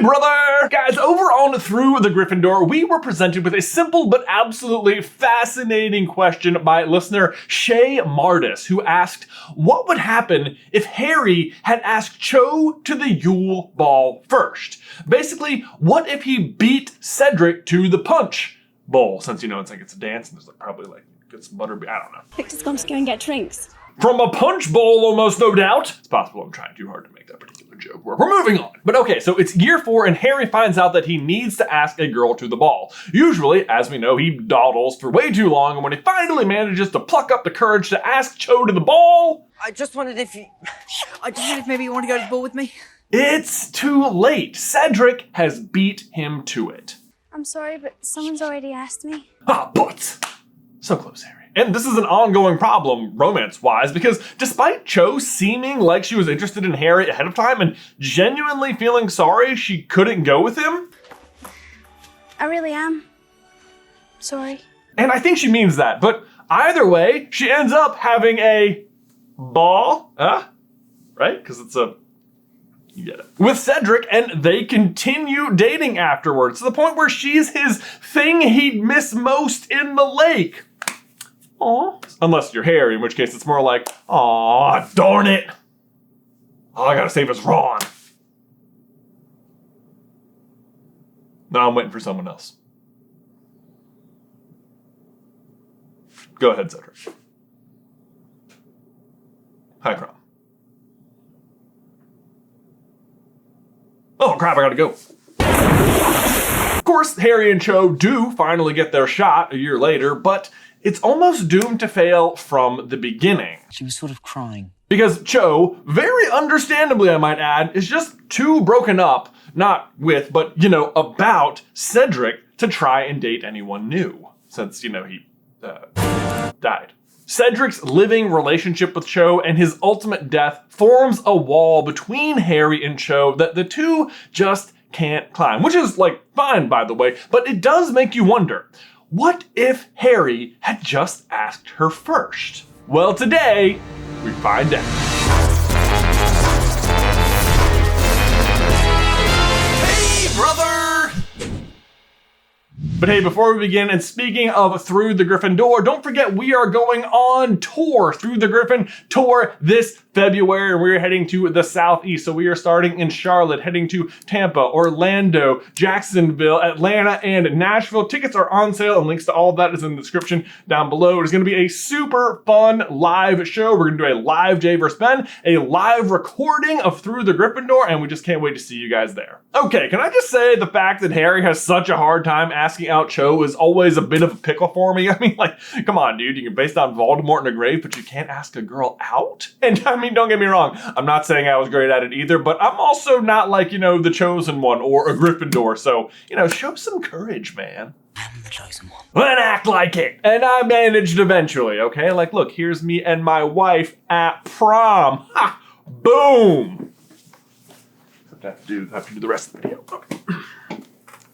brother! Guys, over on Through the Gryffindor, we were presented with a simple but absolutely fascinating question by listener Shay Mardis, who asked, what would happen if Harry had asked Cho to the Yule Ball first? Basically, what if he beat Cedric to the punch bowl? Since, it's like it's a dance and there's probably get some butter, I don't know. Victor's gone to go and get drinks. From a punch bowl, almost no doubt. It's possible I'm trying too hard to make that particular joke. We're moving on. But okay, so it's year 4 and Harry finds out that he needs to ask a girl to the ball. Usually, as we know, he dawdles for way too long, and when he finally manages to pluck up the courage to ask Cho to the ball... I just wondered if maybe you want to go to the ball with me? It's too late. Cedric has beat him to it. I'm sorry, but someone's already asked me. But... so close, Harry. And this is an ongoing problem, romance-wise, because despite Cho seeming like she was interested in Harry ahead of time and genuinely feeling sorry she couldn't go with him... I really am. Sorry. And I think she means that, but either way, she ends up having a ball, right? Because it's a... you get it. With Cedric, and they continue dating afterwards, to the point where she's his thing he'd miss most in the lake. Aw. Unless you're Harry, in which case it's more like, aw, darn it. All I gotta save is Ron. No, I'm waiting for someone else. Go ahead, Cedric. Hi, Crom. Oh crap, I gotta go. Of course, Harry and Cho do finally get their shot a year later, but it's almost doomed to fail from the beginning. She was sort of crying. Because Cho, very understandably I might add, is just too broken up, not with, but, about Cedric to try and date anyone new. Since, he died. Cedric's living relationship with Cho and his ultimate death forms a wall between Harry and Cho that the two just can't climb. Which is, fine, by the way, but it does make you wonder, what if Harry had just asked her first? Well, today, we find out. Hey, brother! But hey, before we begin, and speaking of Through the Gryffindor, don't forget we are going on tour, Through the Griffin tour this February, and we're heading to the Southeast. So we are starting in Charlotte, heading to Tampa, Orlando, Jacksonville, Atlanta, and Nashville. Tickets are on sale, and links to all of that is in the description down below. It's going to be a super fun live show. We're going to do a live Jay vs. Ben, a live recording of Through the Gryffindor, and we just can't wait to see you guys there. Okay, can I just say the fact that Harry has such a hard time asking out Cho is always a bit of a pickle for me. I mean, come on, dude, you can base it on Voldemort in a grave, but you can't ask a girl out? And don't get me wrong, I'm not saying I was great at it either, but I'm also not the chosen one or a Gryffindor, so, show some courage, man. I'm the chosen one. And act like it. And I managed eventually, okay? Look, here's me and my wife at prom. Ha! Boom! I have to do the rest of the video. Okay.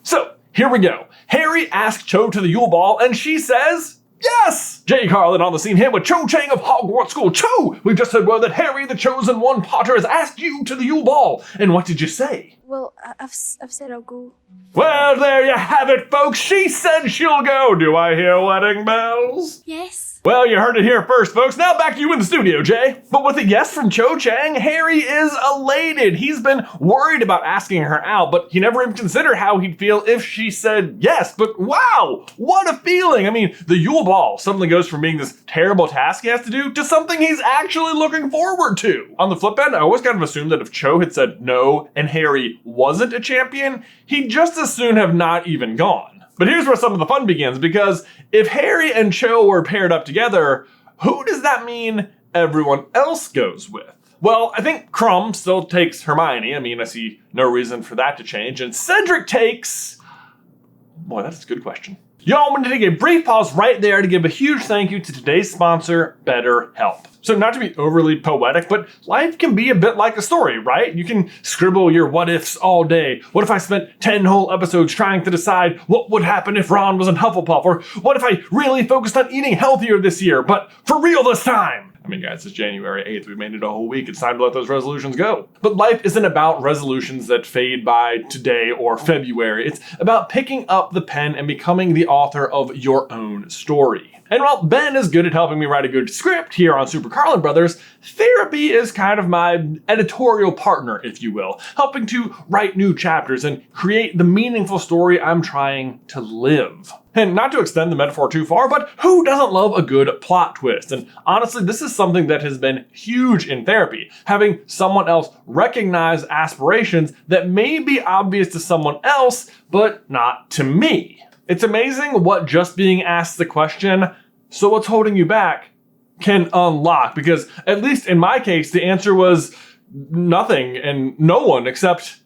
So, here we go. Harry asked Cho to the Yule Ball, and she says, yes! J. Carlin on the scene here with Cho Chang of Hogwarts School. Cho, we've just heard word that Harry, the chosen one Potter, has asked you to the Yule Ball. And what did you say? Well, I've said I'll go. Well, there you have it, folks. She said she'll go. Do I hear wedding bells? Yes. Well, you heard it here first, folks. Now back to you in the studio, Jay. But with a yes from Cho Chang, Harry is elated. He's been worried about asking her out, but he never even considered how he'd feel if she said yes. But wow, what a feeling. I mean, the Yule Ball suddenly goes from being this terrible task he has to do to something he's actually looking forward to. On the flip end, I always kind of assumed that if Cho had said no and Harry wasn't a champion, he'd just as soon have not even gone. But here's where some of the fun begins, because if Harry and Cho were paired up together, who does that mean everyone else goes with? Well, I think Krum still takes Hermione. I mean, I see no reason for that to change. And Cedric takes... boy, that's a good question. Y'all, I'm going to take a brief pause right there to give a huge thank you to today's sponsor, BetterHelp. So not to be overly poetic, but life can be a bit like a story, right? You can scribble your what ifs all day. What if I spent 10 whole episodes trying to decide what would happen if Ron was in Hufflepuff? Or what if I really focused on eating healthier this year, but for real this time? I mean, guys, it's January 8th. We made it a whole week. It's time to let those resolutions go. But life isn't about resolutions that fade by today or February. It's about picking up the pen and becoming the author of your own story. And while Ben is good at helping me write a good script here on Super Carlin Brothers, therapy is kind of my editorial partner, if you will, helping to write new chapters and create the meaningful story I'm trying to live. And not to extend the metaphor too far, but who doesn't love a good plot twist? And honestly, this is something that has been huge in therapy, having someone else recognize aspirations that may be obvious to someone else, but not to me. It's amazing what just being asked the question, "So what's holding you back?" can unlock, because at least in my case, the answer was nothing and no one except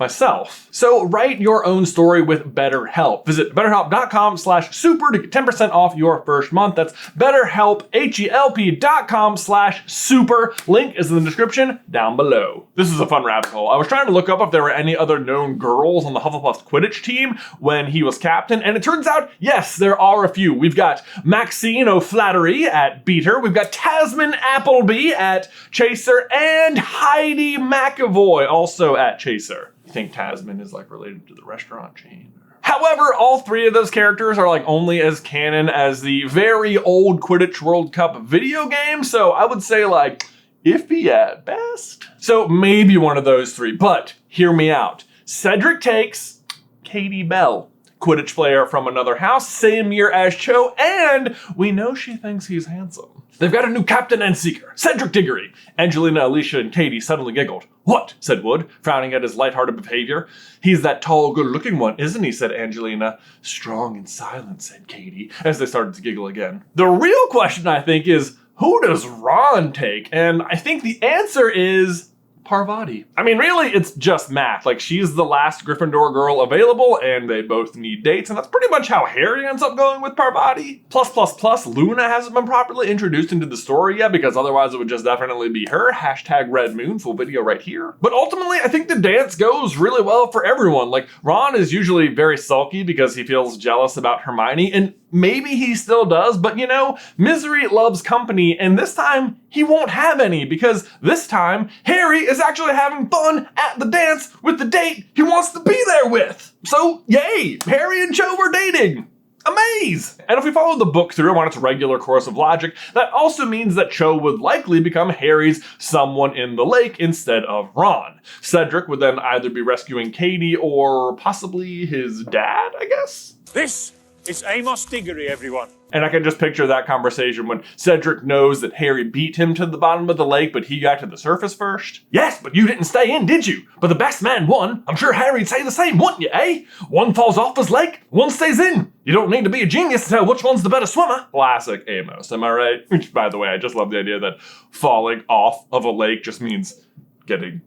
myself. So write your own story with BetterHelp. Visit betterhelp.com/super to get 10% off your first month. That's BetterHelp, HELP.com/super. Link is in the description down below. This is a fun rabbit hole. I was trying to look up if there were any other known girls on the Hufflepuff Quidditch team when he was captain, and it turns out, yes, there are a few. We've got Maxine O'Flattery at Beater, we've got Tasman Appleby at Chaser, and Heidi McAvoy also at Chaser. You think Tasman is like related to the restaurant chain? However, all three of those characters are like only as canon as the very old Quidditch World Cup video game, so I would say like iffy at best. So maybe one of those three, but hear me out. Cedric takes Katie Bell, Quidditch player from another house, same year as Cho, and we know she thinks he's handsome. They've got a new captain and seeker, Cedric Diggory. Angelina, Alicia, and Katie suddenly giggled. "What?" said Wood, frowning at his lighthearted behavior. "He's that tall, good-looking one, isn't he?" said Angelina. "Strong and silent," said Katie, as they started to giggle again. The real question, I think, is who does Ron take? And I think the answer is Parvati. I mean, really, it's just math. Like, she's the last Gryffindor girl available, and they both need dates, and that's pretty much how Harry ends up going with Parvati. Plus, Luna hasn't been properly introduced into the story yet, because otherwise it would just definitely be her. #RedMoon, full video right here. But ultimately, I think the dance goes really well for everyone. Like, Ron is usually very sulky because he feels jealous about Hermione, and maybe he still does, but you know, misery loves company, and this time he won't have any, because this time Harry is actually having fun at the dance with the date he wants to be there with. So yay, Harry and Cho were dating. Amaze! And if we follow the book through on its regular course of logic, that also means that Cho would likely become Harry's someone in the lake instead of Ron. Cedric would then either be rescuing Katie or possibly his dad, I guess? This is Amos Diggory, everyone. And I can just picture that conversation when Cedric knows that Harry beat him to the bottom of the lake, but he got to the surface first. "Yes, but you didn't stay in, did you? But the best man won. I'm sure Harry'd say the same, wouldn't you, eh? One falls off his lake, one stays in. You don't need to be a genius to tell which one's the better swimmer." Classic Amos, am I right? Which, by the way, I just love the idea that falling off of a lake just means getting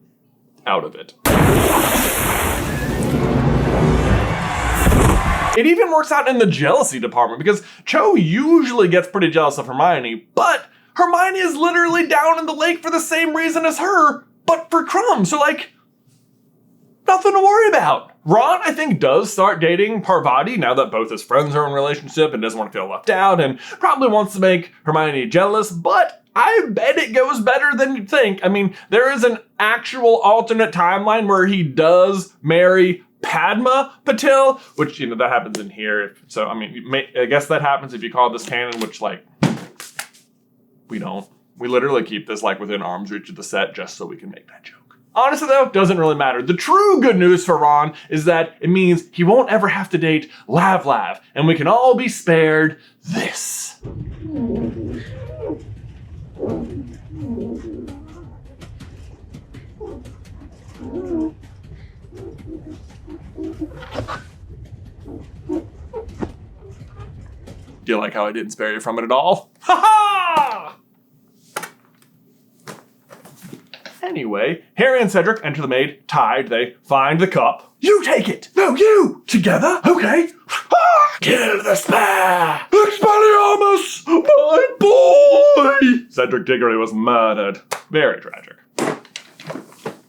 out of it. It even works out in the jealousy department, because Cho usually gets pretty jealous of Hermione, but Hermione is literally down in the lake for the same reason as her, but for crumbs. So like, nothing to worry about. Ron, I think, does start dating Parvati now that both his friends are in a relationship and doesn't want to feel left out, and probably wants to make Hermione jealous, but I bet it goes better than you'd think. I mean, there is an actual alternate timeline where he does marry Padma Patil, which, you know, that happens in here. So, I mean, I guess that happens if you call this canon, which, like, we don't. We literally keep this, like, within arm's reach of the set just so we can make that joke. Honestly, though, doesn't really matter. The true good news for Ron is that it means he won't ever have to date Lav, and we can all be spared this. Do you like how I didn't spare you from it at all? Ha ha! Anyway, Harry and Cedric enter the maid, tied. They find the cup. "You take it! No, you! Together? Okay. Ah! Kill the spare! Expelliarmus! My boy!" Cedric Diggory was murdered. Very tragic.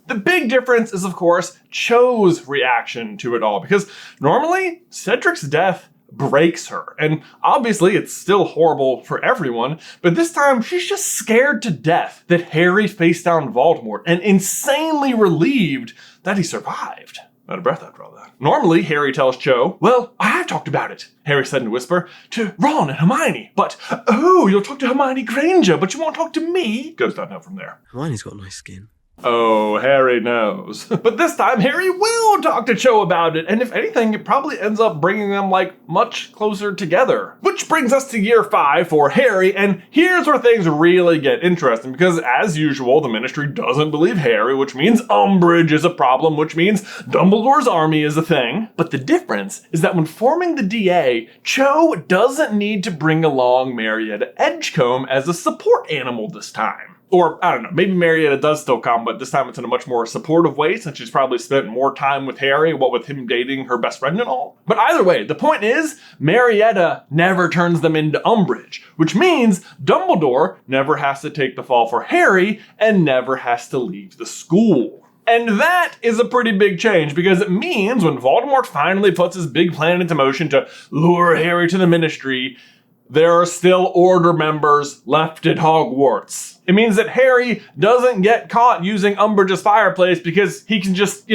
The big difference is, of course, Cho's reaction to it all, because normally Cedric's death breaks her. And obviously it's still horrible for everyone, but this time she's just scared to death that Harry faced down Voldemort and insanely relieved that he survived. Out of breath after all that. Normally, Harry tells Cho, well, I have talked about it, Harry said in a whisper, to Ron and Hermione. But, oh, you'll talk to Hermione Granger, but you won't talk to me? Goes downhill from there. Hermione's got nice skin. Oh, Harry knows. But this time, Harry will talk to Cho about it, and if anything, it probably ends up bringing them, much closer together. Which brings us to year 5 for Harry, and here's where things really get interesting, because as usual, the Ministry doesn't believe Harry, which means Umbridge is a problem, which means Dumbledore's army is a thing. But the difference is that when forming the DA, Cho doesn't need to bring along Marietta Edgecombe as a support animal this time. Or, I don't know, maybe Marietta does still come, but this time it's in a much more supportive way since she's probably spent more time with Harry, what with him dating her best friend and all. But either way, the point is, Marietta never turns them into Umbridge, which means Dumbledore never has to take the fall for Harry and never has to leave the school. And that is a pretty big change because it means when Voldemort finally puts his big plan into motion to lure Harry to the Ministry, there are still Order members left at Hogwarts. It means that Harry doesn't get caught using Umbridge's fireplace because he can just,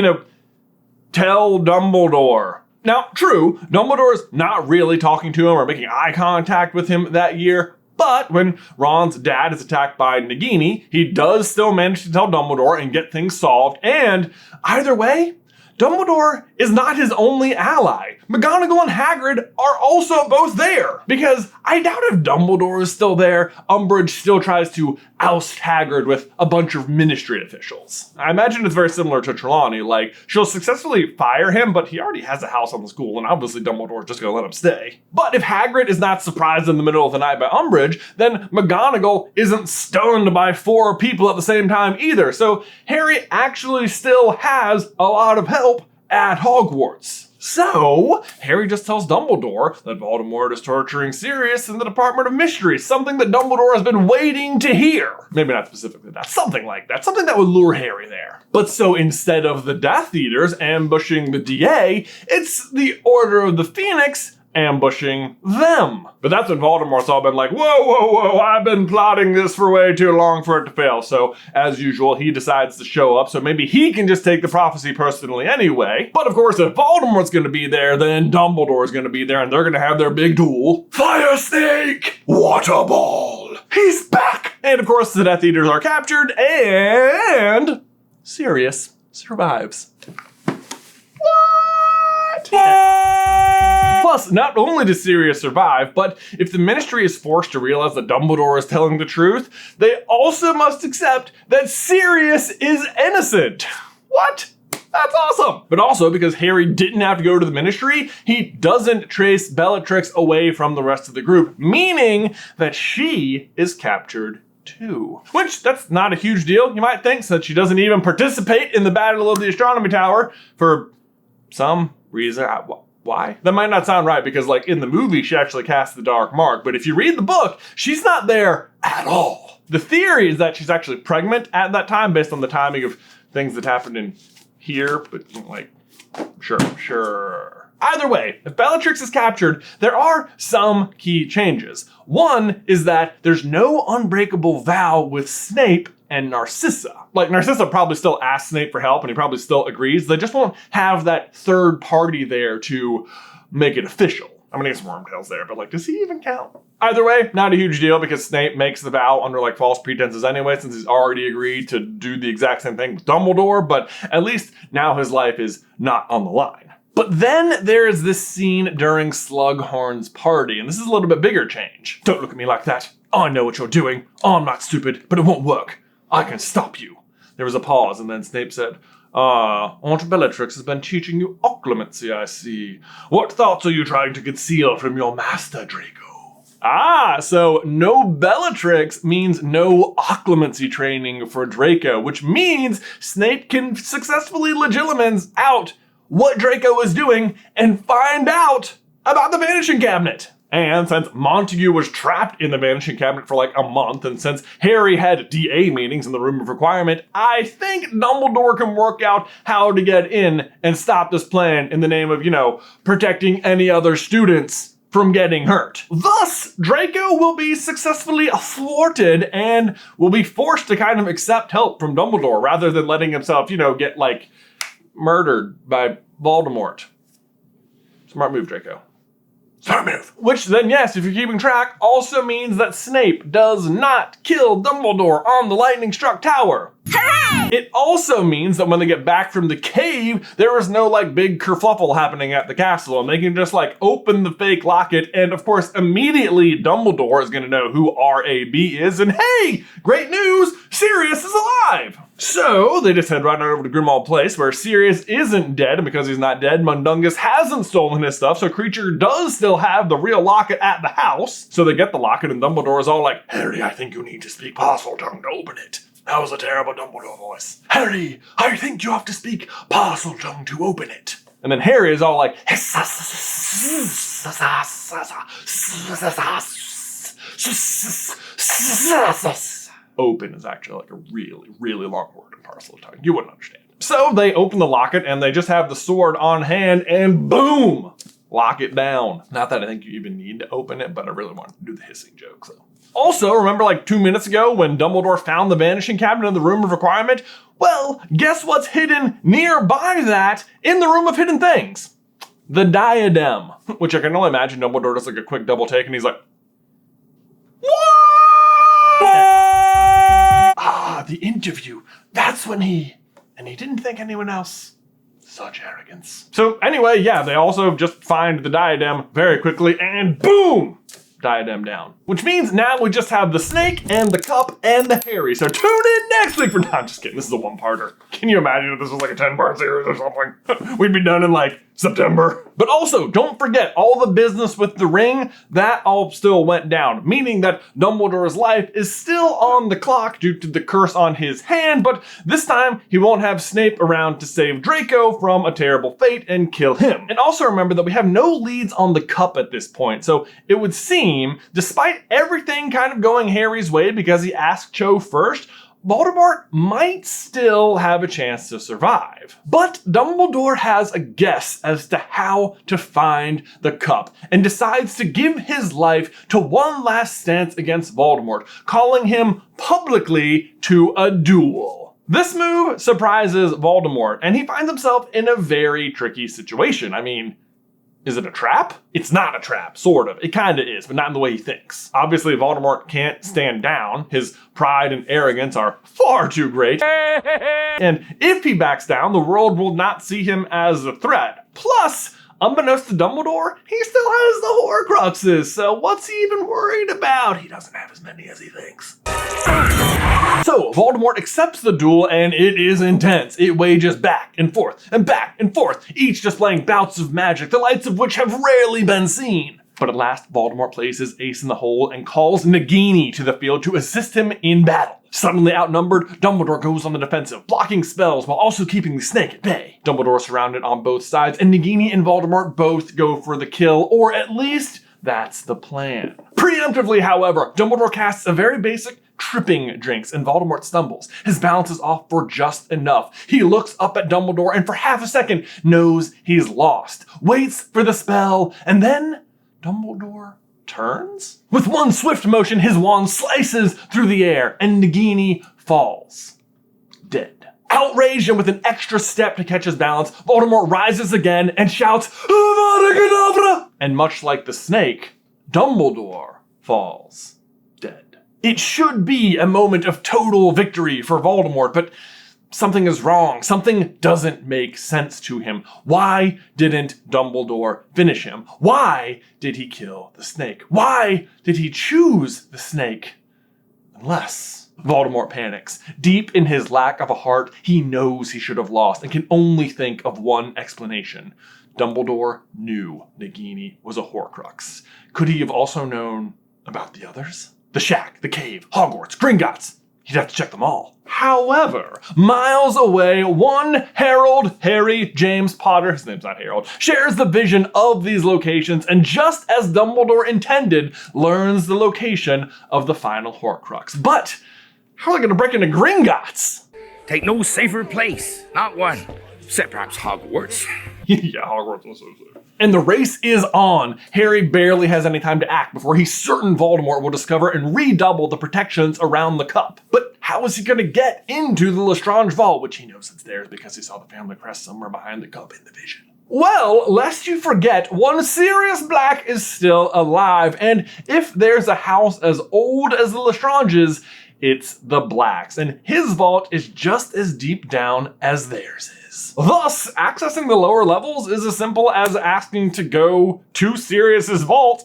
tell Dumbledore. Now, true, Dumbledore's not really talking to him or making eye contact with him that year, but when Ron's dad is attacked by Nagini, he does still manage to tell Dumbledore and get things solved, and either way, Dumbledore is not his only ally. McGonagall and Hagrid are also both there. Because I doubt if Dumbledore is still there, Umbridge still tries to oust Hagrid with a bunch of Ministry officials. I imagine it's very similar to Trelawney, she'll successfully fire him, but he already has a house on the school, and obviously Dumbledore's just gonna let him stay. But if Hagrid is not surprised in the middle of the night by Umbridge, then McGonagall isn't stunned by 4 people at the same time either, so Harry actually still has a lot of help at Hogwarts. So, Harry just tells Dumbledore that Voldemort is torturing Sirius in the Department of Mystery, something that Dumbledore has been waiting to hear. Maybe not specifically that, something like that, something that would lure Harry there. But so instead of the Death Eaters ambushing the DA, it's the Order of the Phoenix ambushing them. But that's when Voldemort's all been like, whoa, I've been plotting this for way too long for it to fail. So, as usual, he decides to show up, so maybe he can just take the prophecy personally anyway. But of course, if Voldemort's gonna be there, then Dumbledore's gonna be there, and they're gonna have their big duel. Fire Snake! Water Ball! He's back! And of course, the Death Eaters are captured, and Sirius survives. What? Plus, not only does Sirius survive, but if the Ministry is forced to realize that Dumbledore is telling the truth, they also must accept that Sirius is innocent. What? That's awesome! But also, because Harry didn't have to go to the Ministry, he doesn't trace Bellatrix away from the rest of the group, meaning that she is captured too. Which, that's not a huge deal, you might think, since she doesn't even participate in the Battle of the Astronomy Tower for some reason. Why? That might not sound right because in the movie she actually casts the Dark Mark, but if you read the book, she's not there at all. The theory is that she's actually pregnant at that time based on the timing of things that happened in here, but sure. Either way, if Bellatrix is captured, there are some key changes. One is that there's no unbreakable vow with Snape and Narcissa. Narcissa probably still asks Snape for help and he probably still agrees. They just won't have that third party there to make it official. I'm gonna get some Wormtails there, but does he even count? Either way, not a huge deal because Snape makes the vow under false pretenses anyway, since he's already agreed to do the exact same thing with Dumbledore, but at least now his life is not on the line. But then there is this scene during Slughorn's party, and this is a little bit bigger change. Don't look at me like that. I know what you're doing. I'm not stupid, but it won't work. I can stop you. There was a pause, and then Snape said, Aunt Bellatrix has been teaching you occlumency, I see. What thoughts are you trying to conceal from your master, Draco? So no Bellatrix means no occlumency training for Draco, which means Snape can successfully Legilimens out what Draco is doing and find out about the Vanishing Cabinet. And since Montague was trapped in the vanishing cabinet for like a month, and since Harry had DA meetings in the Room of Requirement, I think Dumbledore can work out how to get in and stop this plan in the name of, protecting any other students from getting hurt. Thus, Draco will be successfully thwarted and will be forced to kind of accept help from Dumbledore rather than letting himself, get like murdered by Voldemort. Smart move, Draco. Smart move. Which then, yes, if you're keeping track, also means that Snape does not kill Dumbledore on the lightning-struck tower. Hooray! It also means that when they get back from the cave, there is no big kerfluffle happening at the castle, and they can just open the fake locket, and of course immediately Dumbledore is gonna know who R.A.B. is, and hey, great news, Sirius is alive! So they just head right on over to Grimmauld Place, where Sirius isn't dead, and because he's not dead, Mundungus hasn't stolen his stuff, so Creature does still have the real locket at the house. So they get the locket, and Dumbledore is all like, Harry, I think you need to speak Parseltongue to open it. That was a terrible Dumbledore voice. Harry, I think you have to speak Parseltongue to open it. And then Harry is all like, open is actually a really, really long word in Parseltongue. You wouldn't understand. So they open the locket and they just have the sword on hand and boom! Lock it down. Not that I think you even need to open it, but I really wanted to do the hissing joke, so. Also, remember 2 minutes ago when Dumbledore found the vanishing cabinet in the Room of Requirement? Well, guess what's hidden nearby that in the Room of Hidden Things? The diadem. Which I can only imagine Dumbledore does a quick double take and he's like, what? The interview. That's when he didn't think anyone else. Such arrogance. So anyway, yeah, they also just find the diadem very quickly and boom! Diadem down. Which means now we just have the snake and the cup and the Harry. So tune in next week for, no, I'm just kidding, this is a one-parter. Can you imagine if this was a 10-part series or something? We'd be done in September. But also, don't forget, all the business with the ring, that all still went down. Meaning that Dumbledore's life is still on the clock due to the curse on his hand, but this time he won't have Snape around to save Draco from a terrible fate and kill him. And also remember that we have no leads on the cup at this point, so it would seem, despite everything kind of going Harry's way because he asked Cho first, Voldemort might still have a chance to survive. But Dumbledore has a guess as to how to find the cup and decides to give his life to one last stance against Voldemort, calling him publicly to a duel. This move surprises Voldemort, and he finds himself in a very tricky situation. I mean, is it a trap? It's not a trap, sort of. It kinda is, but not in the way he thinks. Obviously, Voldemort can't stand down. His pride and arrogance are far too great. And if he backs down, the world will not see him as a threat. Plus, unbeknownst to Dumbledore, he still has the Horcruxes, so what's he even worried about? He doesn't have as many as he thinks. So, Voldemort accepts the duel, and it is intense. It wages back and forth, each displaying bouts of magic, the lights of which have rarely been seen. But at last, Voldemort plays his ace in the hole and calls Nagini to the field to assist him in battle. Suddenly outnumbered, Dumbledore goes on the defensive, blocking spells while also keeping the snake at bay. Dumbledore surrounded on both sides, and Nagini and Voldemort both go for the kill, or at least that's the plan. Preemptively, however, Dumbledore casts a very basic tripping drinks, and Voldemort stumbles. His balance is off for just enough. He looks up at Dumbledore and for half a second knows he's lost, waits for the spell, and then Dumbledore turns? With one swift motion, his wand slices through the air, and Nagini falls. Dead. Outraged and with an extra step to catch his balance, Voldemort rises again and shouts, Avada Kedavra! And much like the snake, Dumbledore falls dead. It should be a moment of total victory for Voldemort, but something is wrong. Something doesn't make sense to him. Why didn't Dumbledore finish him? Why did he kill the snake? Why did he choose the snake? Unless Voldemort panics. Deep in his lack of a heart, he knows he should have lost and can only think of one explanation. Dumbledore knew Nagini was a Horcrux. Could he have also known about the others? The shack, the cave, Hogwarts, Gringotts. he'd have to check them all. However, miles away, one Harold Harry James Potter, his name's not Harold, shares the vision of these locations, and just as Dumbledore intended, learns the location of the final Horcrux. But how are they going to break into Gringotts? Take no safer place, not one, except perhaps Hogwarts. Yeah, Hogwarts was so safe. And the race is on. Harry barely has any time to act before he's certain Voldemort will discover and redouble the protections around the cup. But how is he going to get into the Lestrange vault, which he knows it's theirs because he saw the family crest somewhere behind the cup in the vision? Well, lest you forget, one Sirius Black is still alive, and if there's a house as old as the Lestranges, it's the Blacks, and his vault is just as deep down as theirs is. Thus, accessing the lower levels is as simple as asking to go to Sirius's vault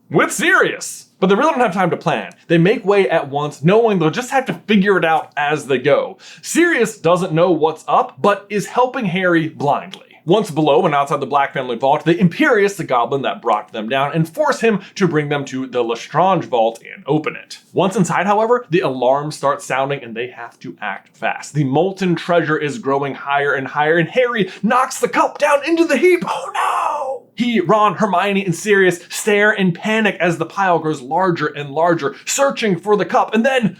with Sirius. But they really don't have time to plan. They make way at once, knowing they'll just have to figure it out as they go. Sirius doesn't know what's up, but is helping Harry blindly. Once below and outside the Black family vault, they Imperious the goblin that brought them down and force him to bring them to the Lestrange vault and open it. Once inside, however, the alarm starts sounding and they have to act fast. The molten treasure is growing higher and higher, and Harry knocks the cup down into the heap. Oh no! He, Ron, Hermione, and Sirius stare in panic as the pile grows larger and larger, searching for the cup, and then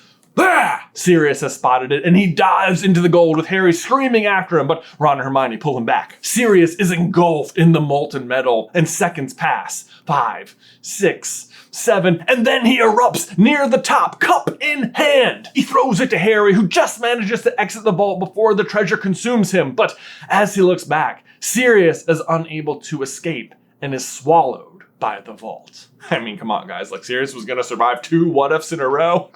Sirius has spotted it, and he dives into the gold with Harry screaming after him, but Ron and Hermione pull him back. Sirius is engulfed in the molten metal, and seconds pass. 5, 6, 7, and then he erupts near the top, cup in hand. He throws it to Harry, who just manages to exit the vault before the treasure consumes him, but as he looks back, Sirius is unable to escape and is swallowed by the vault. I mean, come on, guys, like Sirius was gonna survive 2 what-ifs in a row?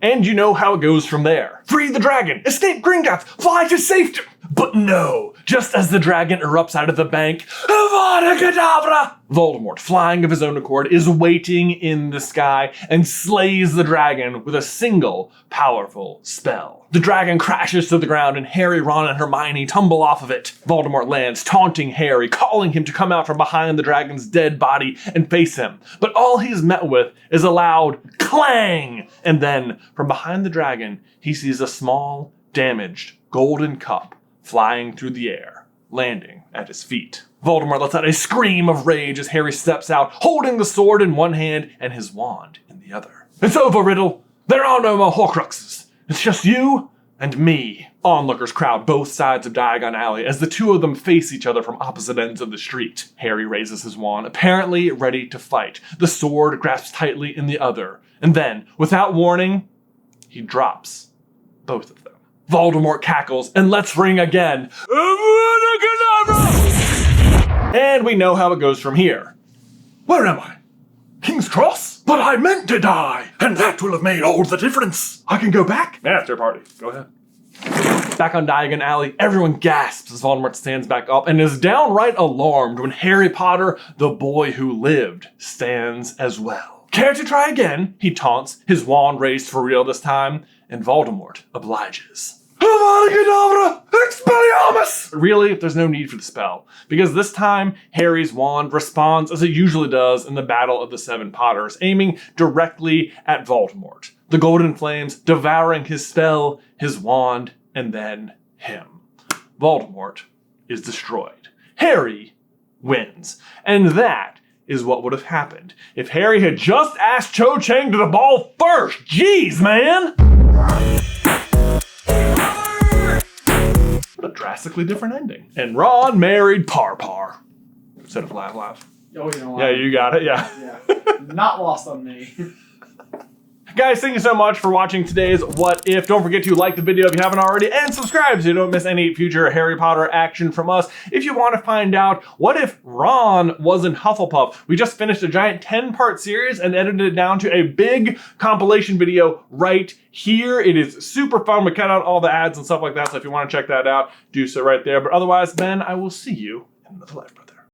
And you know how it goes from there. Free the dragon, escape Gringotts, fly to safety. But no, just as the dragon erupts out of the bank, Avada Kedavra! Voldemort, flying of his own accord, is waiting in the sky and slays the dragon with a single powerful spell. The dragon crashes to the ground and Harry, Ron, and Hermione tumble off of it. Voldemort lands, taunting Harry, calling him to come out from behind the dragon's dead body and face him. But all he's met with is a loud clang, and then from behind the dragon, he sees a small, damaged, golden cup flying through the air, landing at his feet. Voldemort lets out a scream of rage as Harry steps out, holding the sword in one hand and his wand in the other. It's over, Riddle. There are no more Horcruxes. It's just you and me. Onlookers crowd both sides of Diagon Alley as the two of them face each other from opposite ends of the street. Harry raises his wand, apparently ready to fight. The sword grasps tightly in the other, and then, without warning, he drops both of them. Voldemort cackles and lets ring again. And we know how it goes from here. Where am I? King's Cross? But I meant to die, and that will have made all the difference. I can go back? Master party. Go ahead. Back on Diagon Alley, everyone gasps as Voldemort stands back up and is downright alarmed when Harry Potter, the boy who lived, stands as well. Care to try again? He taunts, his wand raised for real this time, and Voldemort obliges. Avada Kedavra! Expelliarmus! Really, there's no need for the spell, because this time, Harry's wand responds as it usually does in the Battle of the Seven Potters, aiming directly at Voldemort. The golden flames devouring his spell, his wand, and then him. Voldemort is destroyed. Harry wins. And that is what would have happened if Harry had just asked Cho Chang to the ball first. Jeez, man! What a drastically different ending. And Ron married Parpar. Instead of laugh. Oh, you know what? Yeah, you got it, yeah. Yeah. Not lost on me. Guys, thank you so much for watching today's What If. Don't forget to like the video if you haven't already, and subscribe so you don't miss any future Harry Potter action from us. If you want to find out what if Ron was in Hufflepuff, we just finished a giant 10-part series and edited it down to a big compilation video right here. It is super fun. We cut out all the ads and stuff like that, so if you want to check that out, do so right there. But otherwise, Ben, I will see you in another life, brother.